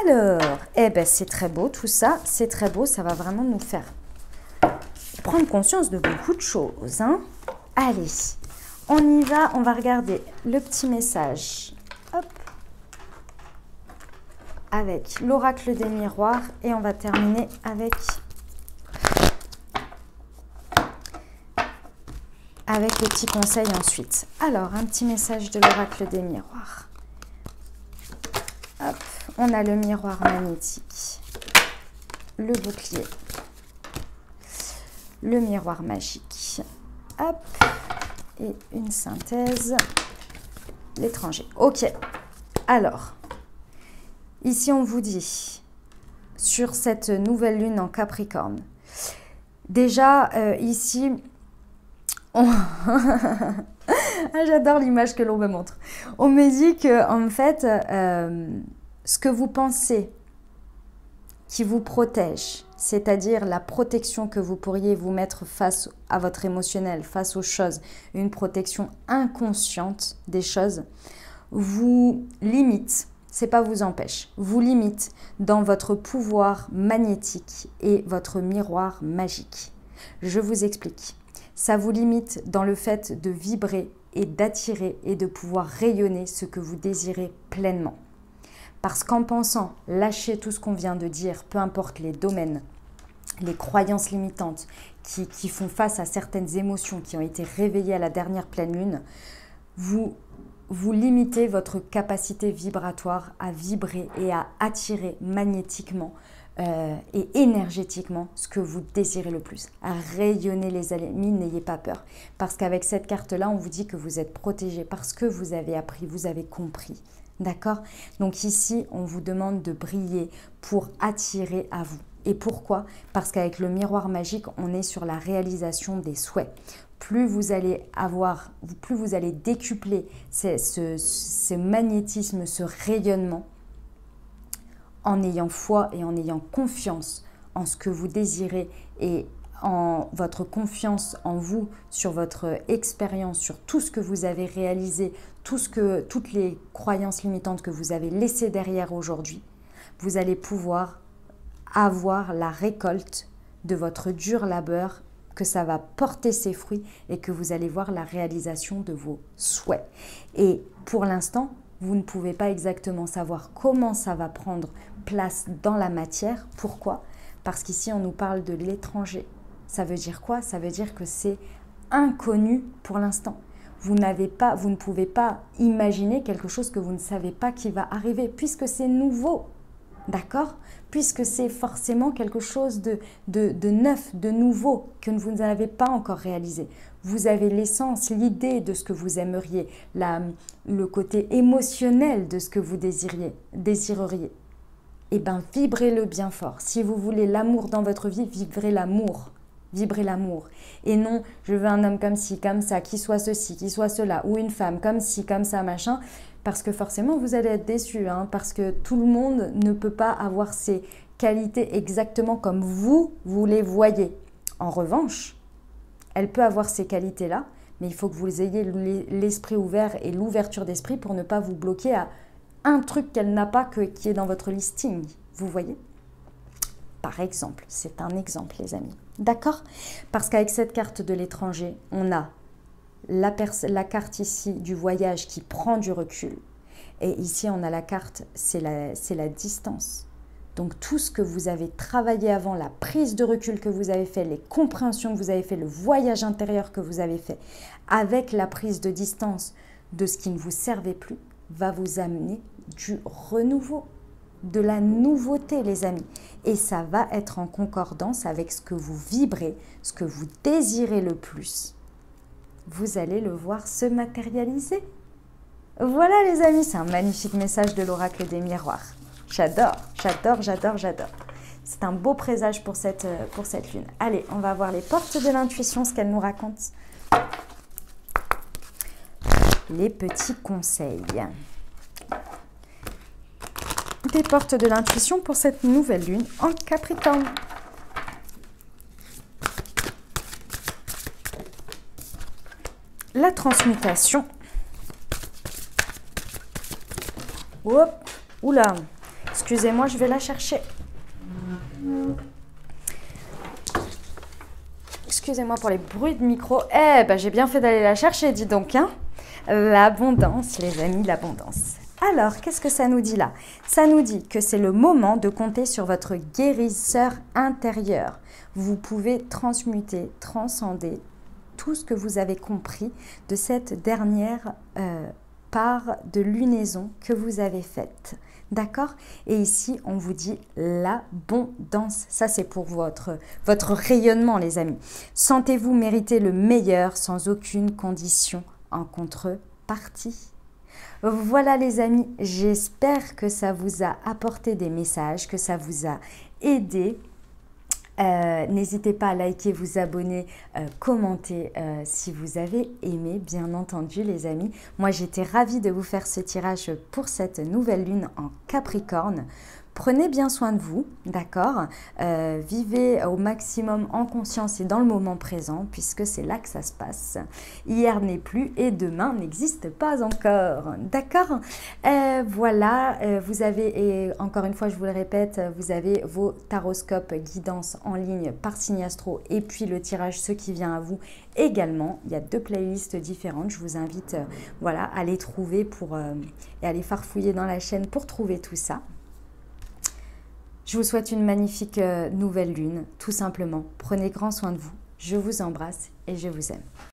Speaker 1: Alors, eh ben c'est très beau tout ça, c'est très beau, ça va vraiment nous faire prendre conscience de beaucoup de choses. Hein. Allez, on y va, on va regarder le petit message. Hop. Avec l'oracle des miroirs et on va terminer avec le petit conseil ensuite. Alors, un petit message de l'oracle des miroirs. Hop, on a le miroir magnétique, le bouclier, le miroir magique, hop, et une synthèse, l'étranger. Ok, alors, ici on vous dit, sur cette nouvelle lune en Capricorne, déjà ici, j'adore l'image que l'on me montre. On me dit que en fait, ce que vous pensez qui vous protège, c'est-à-dire la protection que vous pourriez vous mettre face à votre émotionnel, face aux choses, une protection inconsciente des choses, vous limite, c'est pas vous empêche, vous limite dans votre pouvoir magnétique et votre miroir magique. Je vous explique. Ça vous limite dans le fait de vibrer et d'attirer et de pouvoir rayonner ce que vous désirez pleinement. Parce qu'en pensant lâcher tout ce qu'on vient de dire, peu importe les domaines, les croyances limitantes qui font face à certaines émotions qui ont été réveillées à la dernière pleine lune, vous limitez votre capacité vibratoire à vibrer et à attirer magnétiquement et énergétiquement ce que vous désirez le plus. À rayonner, les amis, n'ayez pas peur. Parce qu'avec cette carte-là, on vous dit que vous êtes protégé parce que vous avez appris, vous avez compris. D'accord? Donc ici, on vous demande de briller pour attirer à vous. Et pourquoi? Parce qu'avec le miroir magique, on est sur la réalisation des souhaits. Plus vous allez décupler ce magnétisme, ce rayonnement, en ayant foi et en ayant confiance en ce que vous désirez et en votre confiance en vous, sur votre expérience, sur tout ce que vous avez réalisé, toutes les croyances limitantes que vous avez laissées derrière aujourd'hui, vous allez pouvoir avoir la récolte de votre dur labeur, que ça va porter ses fruits et que vous allez voir la réalisation de vos souhaits. Et pour l'instant, vous ne pouvez pas exactement savoir comment ça va prendre place dans la matière. Pourquoi? Parce qu'ici, on nous parle de l'étranger. Ça veut dire quoi? Ça veut dire que c'est inconnu pour l'instant. Vous ne pouvez pas imaginer quelque chose que vous ne savez pas qui va arriver puisque c'est nouveau. D'accord? Puisque c'est forcément quelque chose de neuf, de nouveau, que vous n'avez pas encore réalisé. Vous avez l'essence, l'idée de ce que vous aimeriez, le côté émotionnel de ce que vous désireriez. Eh bien, vibrez-le bien fort. Si vous voulez l'amour dans votre vie, vibrez l'amour. Vibrez l'amour. Et non, je veux un homme comme ci, comme ça, qui soit ceci, qui soit cela, ou une femme comme ci, comme ça, machin. Parce que forcément, vous allez être déçus, hein, parce que tout le monde ne peut pas avoir ces qualités exactement comme vous les voyez. En revanche, elle peut avoir ces qualités-là, mais il faut que vous ayez l'esprit ouvert et l'ouverture d'esprit pour ne pas vous bloquer à un truc qu'elle n'a pas qui est dans votre listing. Vous voyez? Par exemple, c'est un exemple, les amis. D'accord? Parce qu'avec cette carte de l'étranger, on a la carte ici du voyage qui prend du recul. Et ici, on a la carte, c'est la distance. Donc, tout ce que vous avez travaillé avant, la prise de recul que vous avez fait, les compréhensions que vous avez fait, le voyage intérieur que vous avez fait, avec la prise de distance de ce qui ne vous servait plus, va vous amener du renouveau, de la nouveauté, les amis. Et ça va être en concordance avec ce que vous vibrez, ce que vous désirez le plus. Vous allez le voir se matérialiser. Voilà les amis, c'est un magnifique message de l'oracle des miroirs. J'adore, j'adore, j'adore, j'adore. C'est un beau présage pour cette lune. Allez, on va voir les portes de l'intuition, ce qu'elle nous raconte. Les petits conseils. Des portes de l'intuition pour cette nouvelle lune en Capricorne. La transmutation. Hop, oula, excusez-moi, je vais la chercher. Excusez-moi pour les bruits de micro. Eh ben, j'ai bien fait d'aller la chercher, dis donc. Hein. L'abondance, les amis, l'abondance. Alors, qu'est-ce que ça nous dit là? Ça nous dit que c'est le moment de compter sur votre guérisseur intérieur. Vous pouvez transmuter, transcender tout ce que vous avez compris de cette dernière part de lunaison que vous avez faite. D'accord? Et ici, on vous dit l'abondance. Ça, c'est pour votre rayonnement, les amis. Sentez-vous mériter le meilleur sans aucune condition en contrepartie. Voilà les amis, j'espère que ça vous a apporté des messages, que ça vous a aidé. N'hésitez pas à liker, vous abonner, commenter si vous avez aimé, bien entendu les amis. Moi j'étais ravie de vous faire ce tirage pour cette nouvelle lune en Capricorne. Prenez bien soin de vous, d'accord? Vivez au maximum en conscience et dans le moment présent, puisque c'est là que ça se passe. Hier n'est plus et demain n'existe pas encore, d'accord? Voilà, vous avez, et encore une fois je vous le répète, vous avez vos taroscopes guidance en ligne par signe astro et puis le tirage ce qui vient à vous également. Il y a 2 playlists différentes, je vous invite voilà, à les trouver et à les farfouiller dans la chaîne pour trouver tout ça. Je vous souhaite une magnifique nouvelle lune, tout simplement. Prenez grand soin de vous. Je vous embrasse et je vous aime.